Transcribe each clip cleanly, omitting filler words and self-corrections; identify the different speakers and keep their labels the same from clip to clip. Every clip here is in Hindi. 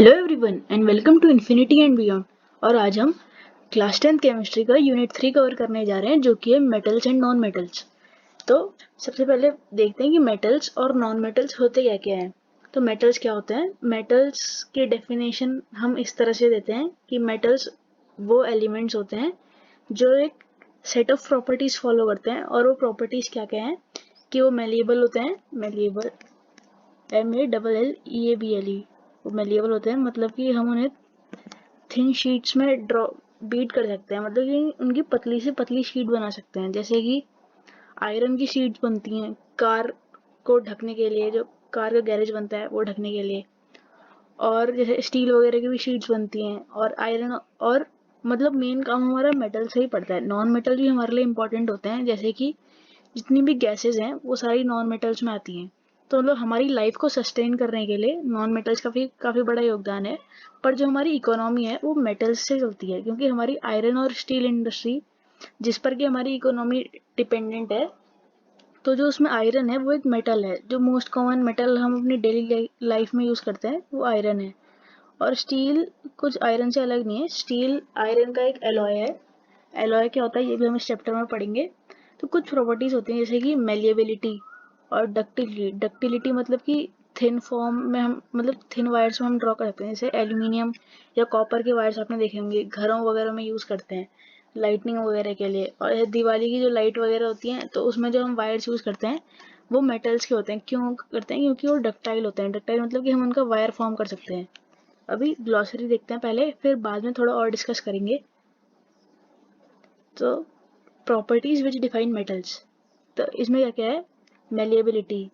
Speaker 1: Hello everyone and welcome to infinity and beyond. और आज हम क्लास 10 केमिस्ट्री का यूनिट 3 कवर करने जा रहे हैं, जो कि है मेटल्स एंड नॉन मेटल्स। तो सबसे पहले देखते हैं कि मेटल्स और नॉन मेटल्स होते क्या क्या हैं। तो मेटल्स क्या होते हैं? मेटल्स की डेफिनेशन हम इस तरह से देते हैं कि मेटल्स वो एलिमेंट्स होते हैं जो एक सेट ऑफ प्रॉपर्टीज फॉलो करते हैं। और वो प्रॉपर्टीज क्या क्या हैं कि वो मेलिएबल होते हैं, मेलिएबल MELLEABLE, वो मेलिएबल होते हैं, मतलब कि हम उन्हें थिन शीट्स में ड्रॉ बीट कर सकते हैं, मतलब कि उनकी पतली से पतली शीट बना सकते हैं। जैसे कि आयरन की शीट्स बनती हैं कार को ढकने के लिए, जो कार का गैरेज बनता है वो ढकने के लिए। और जैसे स्टील वगैरह की भी शीट्स बनती हैं। और आयरन और मतलब मेन काम हमारा मेटल से ही पड़ता है। नॉन मेटल भी हमारे लिए इम्पोर्टेंट होते हैं, जैसे कि जितनी भी गैसेज हैं वो सारी नॉन मेटल्स में आती हैं। तो मतलब हमारी लाइफ को सस्टेन करने के लिए नॉन मेटल्स का भी काफ़ी बड़ा योगदान है। पर जो हमारी इकोनॉमी है वो मेटल्स से चलती है, क्योंकि हमारी आयरन और स्टील इंडस्ट्री जिस पर कि हमारी इकोनॉमी डिपेंडेंट है, तो जो उसमें आयरन है वो एक मेटल है। जो मोस्ट कॉमन मेटल हम अपनी डेली लाइफ में यूज़ करते हैं वो आयरन है। और स्टील कुछ आयरन से अलग नहीं है, स्टील आयरन का एक एलॉय है। एलॉय क्या होता है ये भी हम इस चैप्टर में पढ़ेंगे। तो कुछ प्रॉपर्टीज होती हैं जैसे कि मेलिएबिलिटी और डक्टिलिटी। डक्टिलिटी मतलब कि थिन फॉर्म में हम, मतलब थिन वायर्स में हम ड्रॉ कर सकते हैं। जैसे एल्यूमिनियम या कॉपर के वायर्स आपने देखे होंगे, घरों वगैरह में यूज़ करते हैं लाइटनिंग वगैरह के लिए। और दिवाली की जो लाइट वगैरह होती हैं तो उसमें जो हम वायर्स यूज़ करते हैं वो मेटल्स के होते हैं। क्यों करते हैं? क्योंकि वो डक्टाइल होते हैं। डक्टाइल मतलब कि हम उनका वायर फॉर्म कर सकते हैं। अभी ग्लॉसरी देखते हैं पहले, फिर बाद में थोड़ा और डिस्कस करेंगे। तो प्रॉपर्टीज विच डिफाइन मेटल्स, तो इसमें क्या क्या है? मेलिएबिलिटी।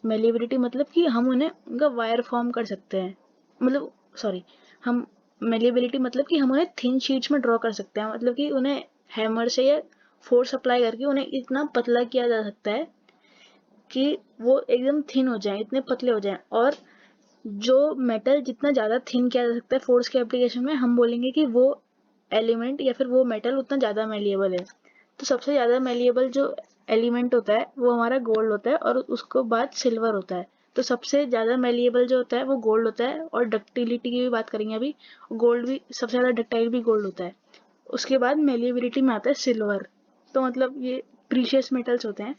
Speaker 1: मेलिएबिलिटी मतलब कि हम उन्हें उनका वायर फॉर्म कर सकते हैं, मतलब सॉरी, हम मेलिएबिलिटी मतलब कि हम उन्हें थिन शीट्स में ड्रॉ कर सकते हैं। मतलब कि उन्हें हैमर से या फोर्स अप्लाई करके उन्हें इतना पतला किया जा सकता है कि वो एकदम थिन हो जाए, इतने पतले हो जाए। और जो मेटल जितना ज़्यादा थिन किया जा सकता है फोर्स के एप्लीकेशन में, हम बोलेंगे कि वो एलिमेंट या फिर वो मेटल उतना ज़्यादा मेलिएबल है। तो सबसे ज़्यादा मेलिएबल जो एलिमेंट होता है वो हमारा गोल्ड होता है, और उसको बाद सिल्वर होता है। तो सबसे ज़्यादा मेलिएबल जो होता है वो गोल्ड होता है। और डक्टिलिटी की भी बात करेंगे अभी, गोल्ड भी सबसे ज़्यादा डक्टाइल भी गोल्ड होता है। उसके बाद मेलिएबिलिटी में आता है सिल्वर। तो मतलब ये प्रीशियस मेटल्स होते हैं।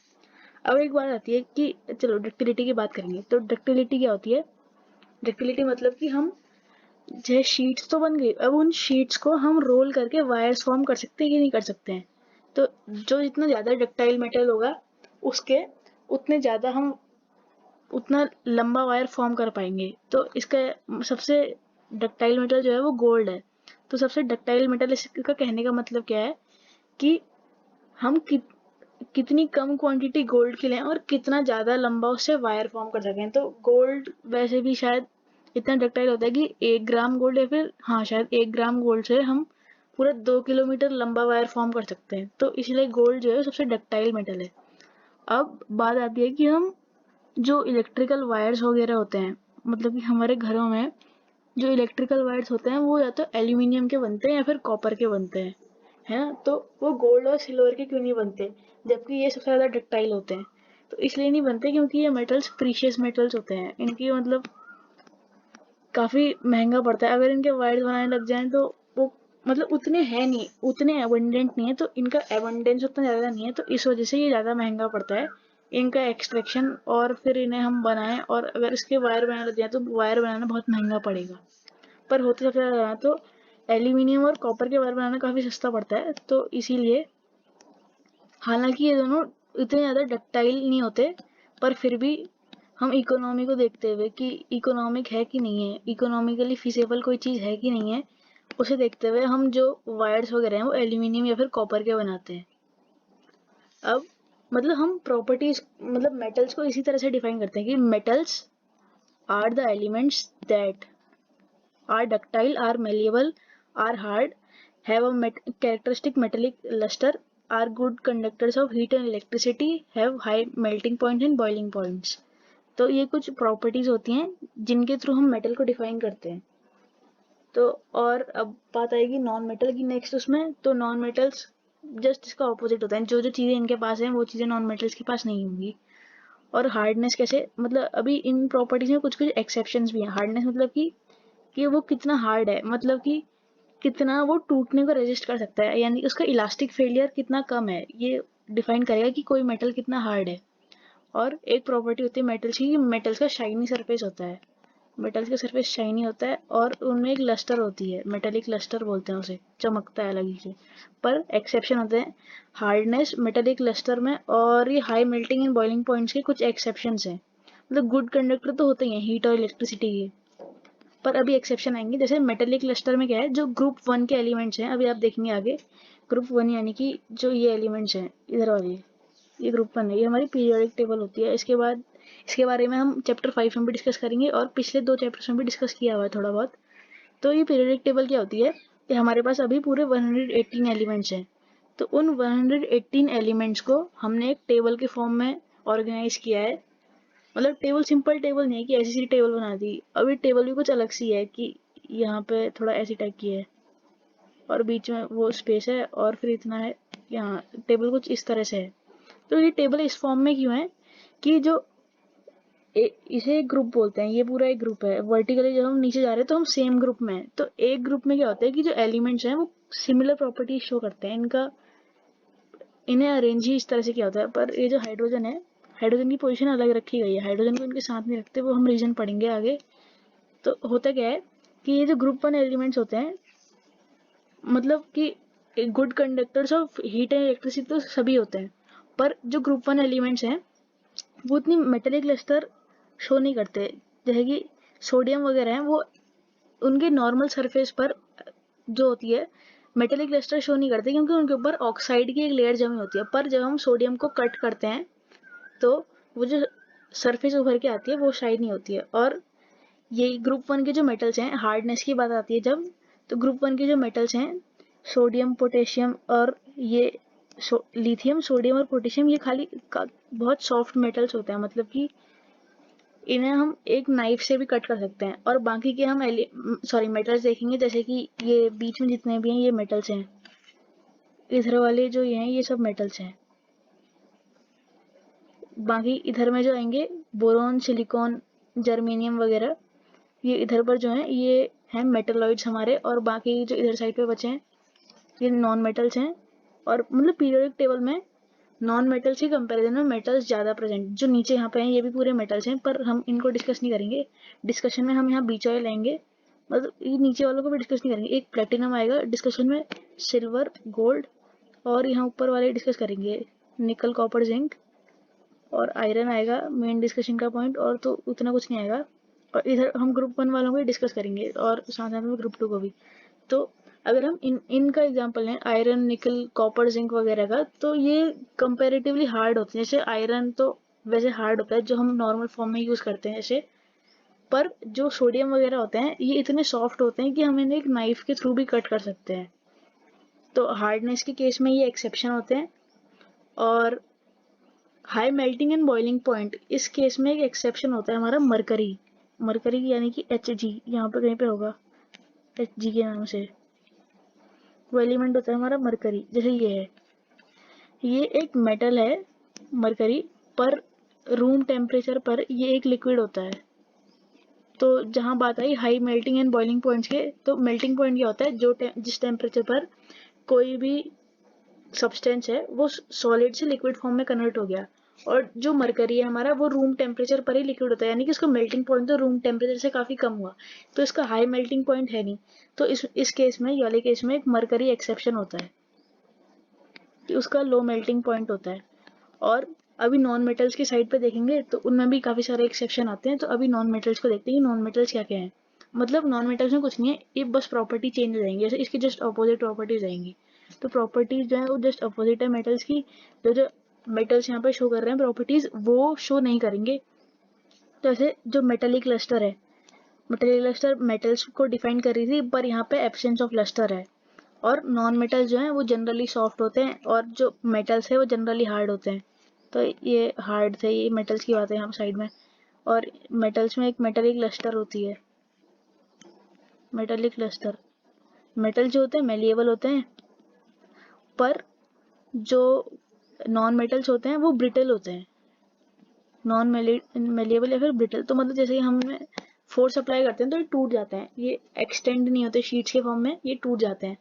Speaker 1: अब एक बात आती है कि चलो डक्टिलिटी की बात करेंगे। तो डक्टिलिटी क्या होती है? डक्टिलिटी मतलब कि हम, जैसे शीट्स तो बन गई, अब उन शीट्स को हम रोल करके वायर्स फॉर्म कर सकते हैं कि नहीं कर सकते हैं। तो जो जितना ज़्यादा डक्टाइल मेटल होगा उसके उतने ज़्यादा हम उतना लंबा वायर फॉर्म कर पाएंगे। तो इसका सबसे डक्टाइल मेटल जो है वो गोल्ड है। तो सबसे डक्टाइल मेटल, इसका कहने का मतलब क्या है कि हम कितनी कम क्वांटिटी गोल्ड की लें और कितना ज़्यादा लंबा उससे वायर फॉर्म कर सकें। तो गोल्ड वैसे भी शायद इतना डक्टाइल होता है कि 1 ग्राम गोल्ड, या फिर हाँ शायद 1 ग्राम गोल्ड से हम पूरा 2 किलोमीटर लंबा वायर फॉर्म कर सकते हैं। तो इसलिए गोल्ड जो है सबसे डक्टाइल मेटल है। अब बात आती है कि हम जो इलेक्ट्रिकल वायर्स वगैरह होते हैं, मतलब कि हमारे घरों में जो इलेक्ट्रिकल वायर्स होते हैं वो या तो एल्यूमिनियम के बनते हैं या फिर कॉपर के बनते हैं, है ना। तो वो गोल्ड और सिल्वर के क्यों नहीं बनते, जबकि ये सबसे ज़्यादा डक्टाइल होते हैं? तो इसलिए नहीं बनते क्योंकि ये मेटल्स प्रीशियस मेटल्स होते हैं। इनकी मतलब काफ़ी महंगा पड़ता है। अगर इनके वायर्स बनाने लग जाएं तो वो मतलब उतने हैं नहीं, उतने एबंडेंट नहीं है। तो इनका एबंडेंस उतना ज़्यादा नहीं है, तो इस वजह से ये ज़्यादा महंगा पड़ता है इनका एक्सट्रैक्शन। और फिर इन्हें हम बनाएं, और अगर इसके वायर बनाने लग जाए तो वायर बनाना बहुत महंगा पड़ेगा। पर होते सबसे ज़्यादा तो एल्यूमिनियम और कॉपर के वायर बनाना काफ़ी सस्ता पड़ता है। तो इसीलिए, हालांकि ये दोनों इतने ज़्यादा डक्टाइल नहीं होते, पर फिर भी हम इकोनॉमी को देखते हुए कि इकोनॉमिक है कि नहीं है, इकोनॉमिकली फिजिबल कोई चीज़ है कि नहीं है, उसे देखते हुए हम जो वायर्स वगैरह हैं वो एल्यूमिनियम या फिर कॉपर के बनाते हैं। अब मतलब हम प्रॉपर्टीज, मतलब मेटल्स को इसी तरह से डिफाइन करते हैं कि metals are the elements that are ductile, are malleable, are hard, have a characteristic metallic luster, are good conductors of heat and electricity, have high melting points and boiling points। तो ये कुछ प्रॉपर्टीज होती हैं जिनके थ्रू हम मेटल को डिफाइन करते हैं। तो और अब बात आएगी नॉन मेटल की नेक्स्ट उसमें। तो नॉन मेटल्स जस्ट इसका ऑपोजिट होता है। जो जो चीज़ें इनके पास हैं वो चीज़ें नॉन मेटल्स के पास नहीं होंगी। और हार्डनेस कैसे, मतलब अभी इन प्रॉपर्टीज में कुछ कुछ एक्सेप्शंस भी हैं। हार्डनेस मतलब कि कि वो कितना हार्ड है, मतलब कि कितना वो टूटने को रेजिस्ट कर सकता है, यानी उसका इलास्टिक फेलियर कितना कम है, ये डिफाइन करेगा कि कोई मेटल कितना हार्ड है। और एक प्रॉपर्टी होती है मेटल्स की, मेटल्स का शाइनी सरफेस होता है, मेटल्स का सरफेस शाइनी होता है और उनमें एक लस्टर होती है, मेटेलिक लस्टर बोलते हैं उसे, चमकता है अलग ही से। पर एक्सेप्शन होते हैं हार्डनेस, मेटेलिक लस्टर में, और ये high melting and boiling points के कुछ एक्सेप्शंस हैं। मतलब गुड कंडक्टर तो होते ही हैं हीट और इलेक्ट्रिसिटी के, पर अभी एक्सेप्शन आएंगे। जैसे मेटेलिक क्लस्टर में क्या है, जो ग्रुप 1 के एलिमेंट्स हैं, अभी आप देखेंगे आगे, ग्रुप 1 यानी कि जो ये एलिमेंट्स हैं इधर वाले, ये ग्रुप 1 है, ये हमारी पीरियोडिक टेबल होती है। इसके बाद इसके बारे में हम चैप्टर 5 में भी डिस्कस करेंगे और पिछले 2 चैप्टर्स में भी डिस्कस किया हुआ है थोड़ा बहुत। तो ये पीरियोडिक टेबल क्या होती है कि हमारे पास अभी पूरे 118 एलिमेंट्स हैं, तो उन 118 एलिमेंट्स को हमने एक टेबल के फॉर्म में ऑर्गेनाइज किया है। मतलब टेबल सिंपल टेबल नहीं है कि ऐसी सी टेबल बना दी, अभी टेबल भी कुछ अलग सी है कि यहाँ पे थोड़ा ऐसी टाइप की है और बीच में वो स्पेस है और फिर इतना है, यहाँ टेबल कुछ इस तरह से है। तो ये टेबल इस फॉर्म में क्यों है कि जो इसे एक ग्रुप बोलते हैं, ये पूरा एक ग्रुप है, वर्टिकली जब हम नीचे जा रहे हैं तो हम सेम ग्रुप में हैं। तो एक ग्रुप में क्या होता है कि जो एलिमेंट्स हैं वो सिमिलर प्रॉपर्टीज शो करते हैं, इन्हें अरेंज ही इस तरह से किया होता है। पर ये जो हाइड्रोजन है, हाइड्रोजन की पोजीशन अलग रखी गई है, हाइड्रोजन को इनके साथ नहीं रखते, वो हम रीजन पढ़ेंगे आगे। तो होता क्या है कि ये जो ग्रुप 1 एलिमेंट्स होते हैं, मतलब कि good conductors of heat and electricity तो सभी होते हैं, पर जो ग्रुप 1 एलिमेंट्स हैं वो उतनी मेटेलिक लस्टर शो नहीं करते। जैसे कि सोडियम वगैरह हैं, वो उनके नॉर्मल सरफेस पर जो होती है मेटेलिक लस्टर शो नहीं करते, क्योंकि उनके ऊपर ऑक्साइड की एक लेयर जमी होती है। पर जब हम सोडियम को कट करते हैं तो वो जो सरफेस उभर के आती है वो शाइनी होती है। और ये ग्रुप 1 के जो मेटल्स हैं, हार्डनेस की बात आती है जब, तो ग्रुप 1 के जो मेटल्स हैं सोडियम, पोटेशियम और ये लिथियम, सोडियम और पोटेशियम, ये बहुत सॉफ्ट मेटल्स होते हैं, मतलब कि इन्हें हम एक नाइफ से भी कट कर सकते हैं। और बाकी के हम मेटल्स देखेंगे, जैसे कि ये बीच में जितने भी हैं ये मेटल्स हैं, इधर वाले जो ये हैं ये सब मेटल्स हैं। बाकी इधर में जो आएंगे बोरोन, सिलिकॉन, जर्मेनियम वगैरह, ये इधर पर जो है ये हैं मेटलॉइड्स हमारे, और बाकी जो इधर साइड पे बचे हैं ये नॉन मेटल्स हैं। और मतलब पीरियोडिक टेबल में नॉन मेटल्स के कंपैरिजन में मेटल्स ज़्यादा प्रेजेंट, जो नीचे यहाँ पे हैं ये भी पूरे मेटल्स हैं, पर हम इनको डिस्कस नहीं करेंगे। डिस्कशन में हम यहाँ बीच वाले लेंगे, मतलब ये नीचे वालों को भी डिस्कस नहीं करेंगे। एक प्लेटिनम आएगा डिस्कशन में, सिल्वर, गोल्ड, और यहाँ ऊपर वाले डिस्कस करेंगे निकल, कॉपर, जिंक, और आयरन आएगा मेन डिस्कशन का पॉइंट, और तो उतना कुछ नहीं आएगा। और इधर हम ग्रुप 1 वालों को डिस्कस करेंगे और साथ साथ में ग्रुप 2 को भी। तो अगर हम इनका एग्जांपल लें आयरन, निकल, कॉपर, जिंक वगैरह का, तो ये कंपैरेटिवली हार्ड होते हैं। जैसे आयरन तो वैसे हार्ड होता है जो हम नॉर्मल फॉर्म में यूज़ करते हैं जैसे, पर जो सोडियम वगैरह होते हैं ये इतने सॉफ्ट होते हैं कि हम इन्हें एक नाइफ के थ्रू भी कट कर सकते हैं। तो हार्डनेस के केस में ये एक्सेप्शन होते हैं। और high melting and boiling point, इस केस में एक एक्सेप्शन होता है हमारा मरकरी, मरकरी यानी कि Hg, यहाँ पे कहीं पे होगा Hg के नाम से, वो एलिमेंट होता है हमारा मरकरी। जैसे ये है, ये एक मेटल है मरकरी, पर रूम टेम्परेचर पर ये एक लिक्विड होता है। तो जहाँ बात आई high melting and boiling points के, तो मेल्टिंग पॉइंट क्या होता है, जिस टेम्परेचर पर कोई भी सब्सटेंस है वो सॉलिड से लिक्विड फॉर्म में कन्वर्ट हो गया। और जो मरकरी है हमारा, वो रूम टेम्परेचर पर ही लिक्विड होता है, यानी कि उसका मेल्टिंग पॉइंट तो रूम टेम्परेचर से काफ़ी कम हुआ, तो इसका हाई मेल्टिंग पॉइंट है नहीं। तो इस केस में, ये वाले केस में एक मरकरी एक्सेप्शन होता है कि उसका लो मेल्टिंग पॉइंट होता है। और अभी नॉन मेटल्स की साइड पे देखेंगे तो उनमें भी काफ़ी सारे एक्सेप्शन आते हैं। तो अभी नॉन मेटल्स को देखते हैं कि नॉन मेटल्स क्या क्या है। मतलब नॉन मेटल्स में कुछ नहीं है, ये बस प्रॉपर्टी चेंज हो जाएंगी, जैसे इसकी जस्ट अपोजिट प्रॉपर्टीज आएंगी। तो प्रॉपर्टीज जो है वो जस्ट अपोजिट है मेटल्स की। जो मेटल्स यहाँ पर शो कर रहे हैं प्रॉपर्टीज, वो शो नहीं करेंगे। तो ऐसे जो मेटेलिक लस्टर है, मेटेलिक लस्टर मेटल्स को डिफाइन कर रही थी, पर यहाँ पे एब्सेंस ऑफ लस्टर है। और नॉन मेटल्स जो हैं वो जनरली सॉफ्ट होते हैं, और जो मेटल्स है वो जनरली हार्ड होते हैं। तो ये हार्ड थे, ये मेटल्स की बात है यहाँ साइड में। और मेटल्स में एक मेटेलिक लस्टर होती है, मेटेलिक लस्टर। मेटल जो होते हैं मेलिएबल होते हैं, पर जो नॉन मेटल्स होते हैं वो ब्रिटल होते हैं, नॉन मेलिएबल या फिर ब्रिटल। तो मतलब जैसे ही हमने फोर्स अप्लाई करते हैं तो ये टूट जाते हैं, ये एक्सटेंड नहीं होते शीट्स के फॉर्म में, ये टूट जाते हैं,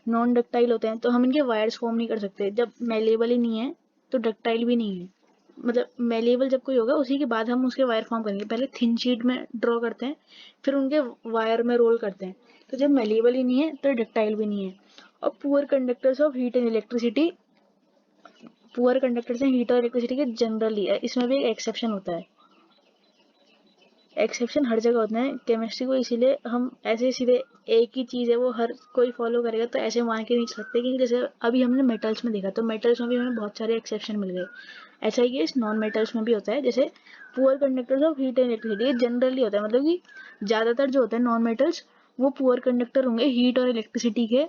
Speaker 1: नॉन डक्टाइल होते हैं, तो हम इनके वायर्स फॉर्म नहीं कर सकते। जब मेलेबल ही नहीं है तो डक्टाइल भी नहीं है, मतलब मेलेबल जब कोई होगा उसी के बाद हम उसके वायर फॉर्म करेंगे। पहले थिन शीट में ड्रॉ करते हैं, फिर उनके वायर में रोल करते हैं। तो जब मेलेबल ही नहीं है तो डक्टाइल भी नहीं है। और poor conductors of heat and electricity, poor conductors हैं हीट और इलेक्ट्रिसिटी के जनरली है, इसमें भी एक एक्सेप्शन होता है। एक्सेप्शन हर जगह होते हैं केमिस्ट्री को, इसीलिए हम ऐसे सीधे एक ही चीज़ है वो हर कोई फॉलो करेगा तो ऐसे मान के नहीं चल सकते। क्योंकि जैसे अभी हमने मेटल्स में देखा, तो मेटल्स में भी हमें बहुत सारे एक्सेप्शन मिल गए। ऐसा ही केस नॉन मेटल्स में भी होता है। जैसे poor conductors of heat and electricity, ये जनरली होता है, मतलब कि ज़्यादातर जो होते हैं नॉन मेटल्स वो पुअर कंडक्टर होंगे हीट और इलेक्ट्रिसिटी के।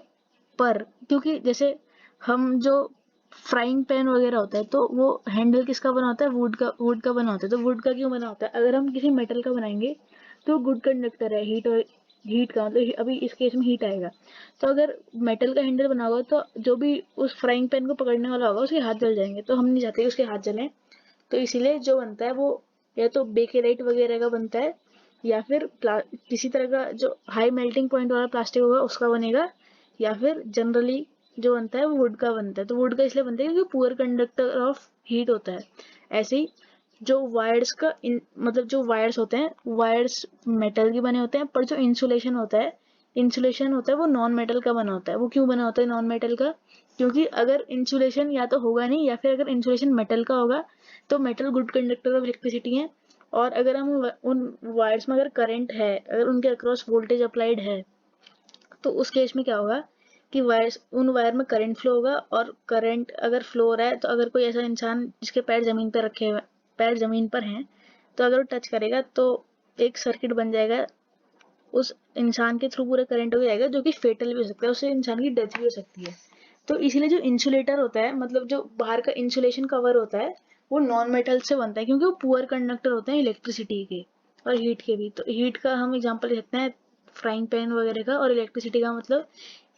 Speaker 1: पर क्योंकि जैसे हम जो फ्राइंग पैन वगैरह होता है तो वो हैंडल किसका बना होता है, वुड का बना होता है। तो वुड का क्यों बना होता है, अगर हम किसी मेटल का बनाएंगे तो गुड कंडक्टर है हीट, और हीट का मतलब अभी इस केस में हीट आएगा। तो अगर मेटल का हैंडल बना होगा तो जो भी उस फ्राइंग पैन को पकड़ने वाला होगा उसके हाथ जल जाएंगे, तो हम नहीं चाहते कि उसके हाथ जलें। तो इसीलिए जो बनता है वो या तो बेकेलाइट वगैरह का बनता है, या फिर किसी तरह का जो हाई मेल्टिंग पॉइंट वाला प्लास्टिक होगा उसका बनेगा, या फिर जनरली जो बनता है वो वुड का बनता है। तो वुड का इसलिए बनता है क्योंकि पुअर कंडक्टर ऑफ हीट होता है। ऐसे ही जो वायर्स का मतलब जो वायर्स होते हैं, वायर्स मेटल के बने होते हैं, पर जो इंसुलेशन होता है वो नॉन मेटल का बना होता है। वो क्यों बना होता है नॉन मेटल का, क्योंकि अगर इंसुलेशन या तो होगा नहीं, या फिर अगर इंसुलेशन मेटल का होगा तो metal good conductor of electricity है। और अगर हम उन वायर्स में अगर करंट है, अगर उनके अक्रॉस वोल्टेज अप्लाइड है, तो उस केस में क्या होगा कि वायर्स, उन वायर में करंट फ्लो होगा। और करंट अगर फ्लो हो रहा है तो अगर कोई ऐसा इंसान जिसके पैर जमीन पर रखे हुए, पैर जमीन पर हैं, तो अगर वो टच करेगा तो एक सर्किट बन जाएगा, उस इंसान के थ्रू पूरा करंट हो जाएगा, जो कि फेटल भी हो सकता है, उससे इंसान की डेथ भी हो सकती है। तो इसीलिए जो इंसुलेटर होता है, मतलब जो बाहर का इंसुलेशन कवर होता है, वो नॉन मेटल से बनता है, क्योंकि वो पुअर कंडक्टर होते हैं इलेक्ट्रिसिटी के और हीट के भी। तो हीट का हम एग्जांपल ले सकते हैं फ्राइंग पैन वगैरह का, और इलेक्ट्रिसिटी का मतलब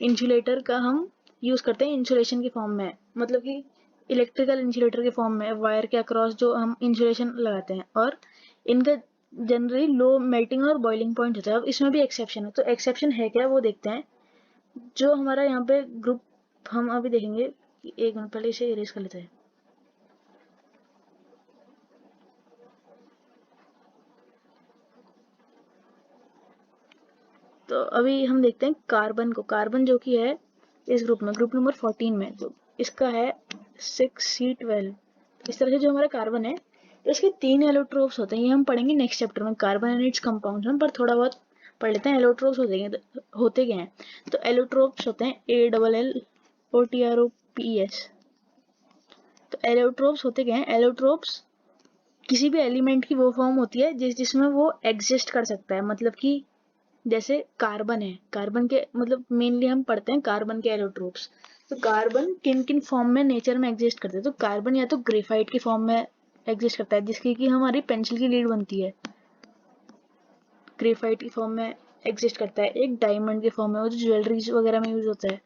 Speaker 1: इंसुलेटर का हम यूज करते हैं इंसुलेशन के फॉर्म में, मतलब कि इलेक्ट्रिकल इंसुलेटर के फॉर्म में वायर के अक्रॉस जो हम इंसुलेशन लगाते हैं। और इनका जनरली लो मेल्टिंग और बॉइलिंग पॉइंट होता है। अब इसमें भी एक्सेप्शन है, तो एक्सेप्शन है क्या वो देखते हैं। जो हमारा यहाँ पे ग्रुप हम अभी देखेंगे, एक मिनट पहले इसे इरेज कर लेते हैं। तो अभी हम देखते हैं कार्बन को, कार्बन जो कि है इस ग्रुप में, ग्रुप नंबर 14 में, तो इसका है 6C12। इस तरह से जो हमारा कार्बन है, तो इसके 3 एलोट्रोप्स होते हैं। ये हम पढ़ेंगे नेक्स्ट चैप्टर में, कार्बन एंड इट्स कंपाउंड्स में, पर थोड़ा बहुत पढ़ लेते हैं। एलोट्रोप्स होते क्या हैं, तो एलोट्रोप्स होते हैं ALLOTROPS। तो एलोट्रोप्स होते क्या हैं, एलोट्रोप्स किसी भी एलिमेंट की वो फॉर्म होती है जिसमें वो एग्जिस्ट कर सकता है। मतलब कि जैसे कार्बन है, कार्बन के मतलब मेनली हम पढ़ते हैं कार्बन के एलोट्रोप्स। तो कार्बन किन किन फॉर्म में नेचर में एग्जिस्ट करते हैं, तो कार्बन या तो ग्रेफाइट की फॉर्म में एग्जिस्ट करता है, जिसकी कि हमारी पेंसिल की लीड बनती है, ग्रेफाइट की फॉर्म में एग्जिस्ट करता है। एक डायमंड के फॉर्म में, वो जो ज्वेलरीज वगैरह में यूज होता है।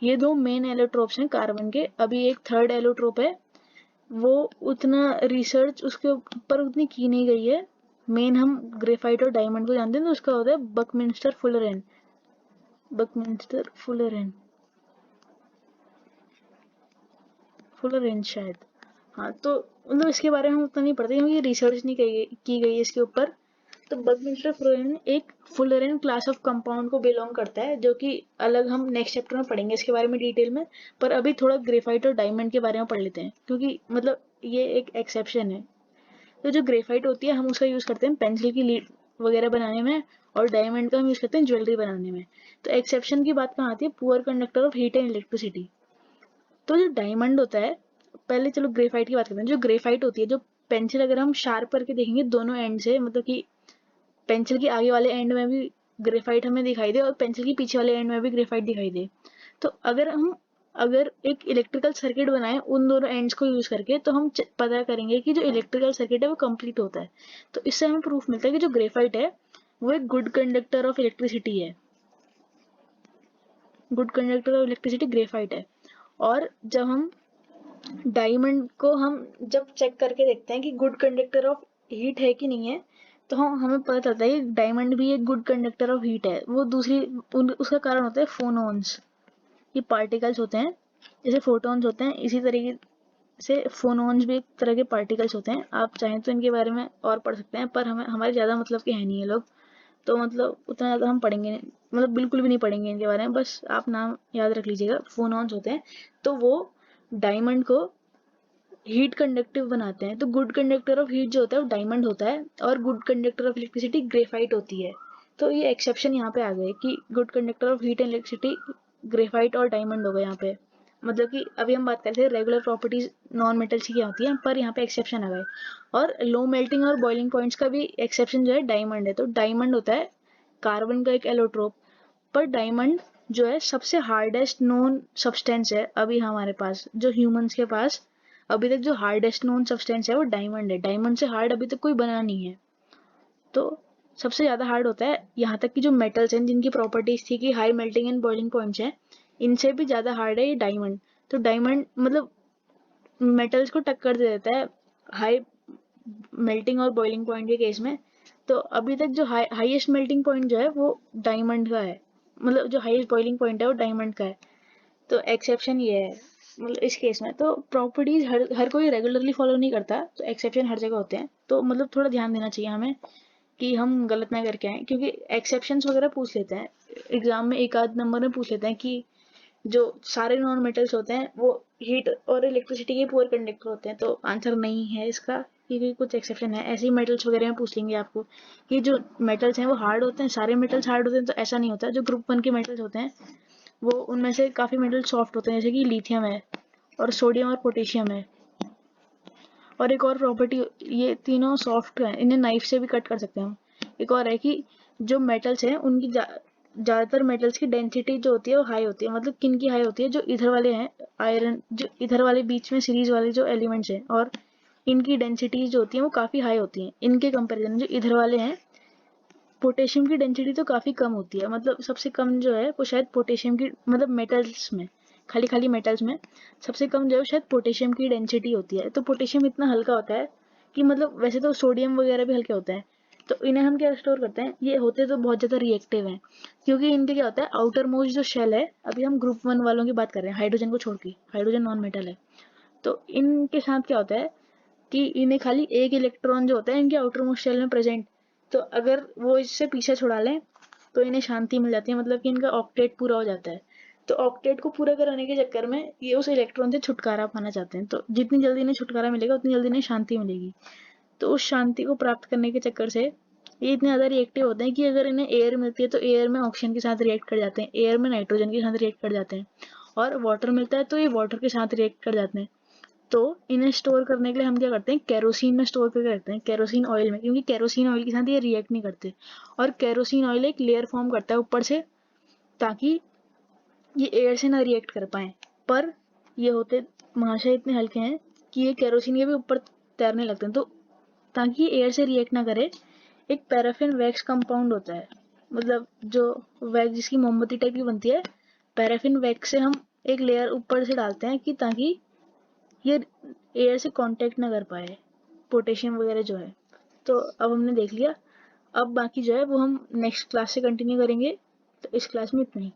Speaker 1: ये 2 मेन एलोट्रोप्स हैं कार्बन के। अभी एक थर्ड एलोट्रोप है, वो उतना रिसर्च उसके ऊपर उतनी की नहीं गई है। मेन हम ग्रेफाइट और डायमंड को जानते हैं, तो उसका होता है बकमिंस्टर फुलरेन, बकमिंस्टर फुलरेन, फुलरेन शायद। हाँ, तो मतलब इसके बारे में हम उतना नहीं पढ़ते क्योंकि रिसर्च नहीं की गई है इसके ऊपर। तो बकमिंस्टर फुलरेन एक फुलरेन क्लास ऑफ कंपाउंड को बिलोंग करता है, जो कि अलग हम नेक्स्ट चैप्टर में पढ़ेंगे इसके बारे में डिटेल में। पर अभी थोड़ा ग्रेफाइट और डायमंड के बारे में पढ़ लेते हैं, क्योंकि मतलब ये एक एक्सेप्शन है। तो जो ग्रेफाइट होती है हम उसका यूज करते हैं पेंसिल की लीड वगैरह बनाने में, और डायमंड का हम यूज करते हैं ज्वेलरी बनाने में। तो एक्सेप्शन की बात कहाँ आती है, poor conductor of heat and electricity. तो जो डायमंड होता है, पहले चलो ग्रेफाइट की बात करते हैं। जो ग्रेफाइट होती है, जो पेंसिल अगर हम शार्प करके देखेंगे दोनों एंड से, मतलब कि पेंसिल के आगे वाले एंड में भी ग्रेफाइट हमें दिखाई दे और पेंसिल के पीछे वाले एंड में भी ग्रेफाइट दिखाई दे, तो अगर एक इलेक्ट्रिकल सर्किट बनाए उन दोनों एंड्स को यूज करके, तो हम पता करेंगे कि जो इलेक्ट्रिकल सर्किट है वो कंप्लीट होता है। तो इससे हमें प्रूफ मिलता है कि जो ग्रेफाइट है वो एक गुड कंडक्टर ऑफ इलेक्ट्रिसिटी है, good conductor of electricity graphite है। और जब हम डायमंड को हम जब चेक करके देखते हैं कि गुड कंडक्टर ऑफ हीट है कि नहीं है, तो हम हमें पता चलता है कि डायमंड भी एक गुड कंडक्टर ऑफ हीट है। वो दूसरी उसका कारण होता है फोनॉन्स। ये पार्टिकल्स होते हैं, जैसे फोटॉन्स होते हैं इसी तरीके से फोनॉन्स भी एक तरह के पार्टिकल्स होते हैं। आप चाहें तो इनके बारे में और पढ़ सकते हैं, पर हमें हमारे ज़्यादा मतलब के है नहीं ये लोग, तो मतलब उतना ज़्यादा हम पढ़ेंगे नहीं, मतलब बिल्कुल भी नहीं पढ़ेंगे इनके बारे में, बस आप नाम याद रख लीजिएगा। फोनॉन्स होते हैं, तो वो डायमंड को हीट कंडक्टिव बनाते हैं। तो गुड कंडक्टर ऑफ हीट जो होता है वो डायमंड होता है, और good conductor of electricity graphite होती है। तो ये एक्सेप्शन यहाँ पे आ गए कि good conductor of heat and electricity graphite और डायमंड हो गए यहाँ पे। मतलब कि अभी हम बात कर रहे थे रेगुलर प्रॉपर्टीज नॉन मेटल्स की क्या होती हैं, पर यहाँ पे एक्सेप्शन आ गए। और लो मेल्टिंग और बॉइलिंग पॉइंट्स का भी एक्सेप्शन जो है डायमंड है। तो डायमंड होता है कार्बन का एक एलोट्रोप, पर डायमंड जो है सबसे हार्डेस्ट नोन सब्सटेंस है अभी हमारे पास, जो ह्यूमंस के पास अभी तक जो हार्डेस्ट नोन सब्सटेंस है वो डायमंड है। डायमंड से हार्ड अभी तक कोई बना नहीं है। तो सबसे ज़्यादा हार्ड होता है, यहाँ तक कि जो मेटल्स हैं जिनकी प्रॉपर्टीज थी कि high melting and boiling points हैं, इनसे भी ज़्यादा हार्ड है ये डायमंड। तो डायमंड मतलब मेटल्स को टक्कर दे देता है हाई मेल्टिंग और बॉइलिंग पॉइंट के केस में। तो अभी तक जो हाईएस्ट मेल्टिंग पॉइंट जो है वो डायमंड का है, मतलब जो हाईएस्ट बॉइलिंग पॉइंट है वो डायमंड का है। तो एक्सेप्शन ये है मतलब इस केस में। तो प्रॉपर्टीज हर कोई रेगुलरली फॉलो नहीं करता, तो एक्सेप्शन हर जगह होते हैं। तो मतलब थोड़ा ध्यान देना चाहिए हमें कि हम गलत ना करके आए, क्योंकि एक्सेप्शंस वगैरह पूछ लेते हैं एग्जाम में, एक आध नंबर में पूछ लेते हैं कि जो सारे नॉन मेटल्स होते हैं वो हीट और इलेक्ट्रिसिटी के पुअर कंडक्टर होते हैं। तो आंसर नहीं है इसका, क्योंकि कुछ एक्सेप्शन है। ऐसे ही मेटल्स वगैरह में पूछ लेंगे आपको कि जो मेटल्स हैं वो हार्ड होते हैं, सारे मेटल्स हार्ड होते हैं, तो ऐसा नहीं होता। जो ग्रुप 1 के मेटल्स होते हैं वो उनमें से काफ़ी मेटल सॉफ्ट होते हैं, जैसे कि लिथियम है और सोडियम और पोटेशियम है। और एक और प्रॉपर्टी, ये तीनों सॉफ्ट हैं, इन्हें नाइफ से भी कट कर सकते हैं हम। एक और है कि जो मेटल्स हैं उनकी ज़्यादातर मेटल्स की डेंसिटी जो होती है वो हाई होती है। मतलब किन की हाई होती है, जो इधर वाले हैं आयरन, जो इधर वाले बीच में सीरीज वाले जो एलिमेंट्स हैं, और इनकी डेंसिटी जो होती है वो काफ़ी हाई होती हैं इनके कंपेरिजन। जो इधर वाले हैं पोटेशियम की डेंसिटी तो काफ़ी कम होती है, मतलब सबसे कम जो है वो शायद पोटेशियम की, मतलब मेटल्स में, खाली मेटल्स में सबसे कम जो है शायद पोटेशियम की डेंसिटी होती है। तो पोटेशियम इतना हल्का होता है कि मतलब वैसे तो सोडियम वगैरह भी हल्के होते हैं, तो इन्हें हम क्या स्टोर करते हैं, ये होते तो बहुत ज़्यादा रिएक्टिव हैं, क्योंकि इनके क्या होता है आउटर मोस्ट जो शेल है, अभी हम ग्रुप 1 वालों की बात कर रहे हैं, हाइड्रोजन को छोड़ के, हाइड्रोजन नॉन मेटल है, तो इनके साथ क्या होता है कि इन्हें खाली एक इलेक्ट्रॉन जो होता है इनके आउटर मोस्ट शेल में प्रेजेंट, तो अगर वो इससे पीछे छुड़ा लें तो इन्हें शांति मिल जाती है, मतलब कि इनका ऑक्टेट पूरा हो जाता है। तो ऑक्टेट को पूरा कराने के चक्कर में ये उस इलेक्ट्रॉन से छुटकारा पाना चाहते हैं, तो जितनी जल्दी इन्हें छुटकारा मिलेगा उतनी जल्दी इन्हें शांति मिलेगी। तो उस शांति को प्राप्त करने के चक्कर से ये इतने ज़्यादा रिएक्टिव होते हैं कि अगर इन्हें एयर मिलती है तो एयर में ऑक्सीजन के साथ रिएक्ट कर जाते हैं, एयर में नाइट्रोजन के साथ रिएक्ट कर जाते हैं, और वाटर मिलता है तो ये वाटर के साथ रिएक्ट कर जाते हैं। तो इन्हें स्टोर करने के लिए हम क्या करते हैं, केरोसिन में स्टोर करके रखते हैं, केरोसिन ऑयल में, क्योंकि केरोसिन ऑयल के साथ ये रिएक्ट नहीं करते, और केरोसिन ऑयल एक लेयर फॉर्म करता है ऊपर से, ताकि ये एयर से ना रिएक्ट कर पाए। पर ये होते महाशय इतने हल्के हैं कि ये केरोसिन के भी ऊपर तैरने लगते हैं। तो ताकि एयर से रिएक्ट ना करे, एक पैराफिन वैक्स कंपाउंड होता है, मतलब जो वैक्स जिसकी मोमबत्ती टाइप की बनती है, पैराफिन वैक्स से हम एक लेयर ऊपर से डालते हैं कि ताकि ये एयर से कांटेक्ट ना कर पाए पोटेशियम वगैरह जो है। तो अब हमने देख लिया, अब बाकी जो है वो हम नेक्स्ट क्लास से कंटिन्यू करेंगे। तो इस क्लास में इतना ही।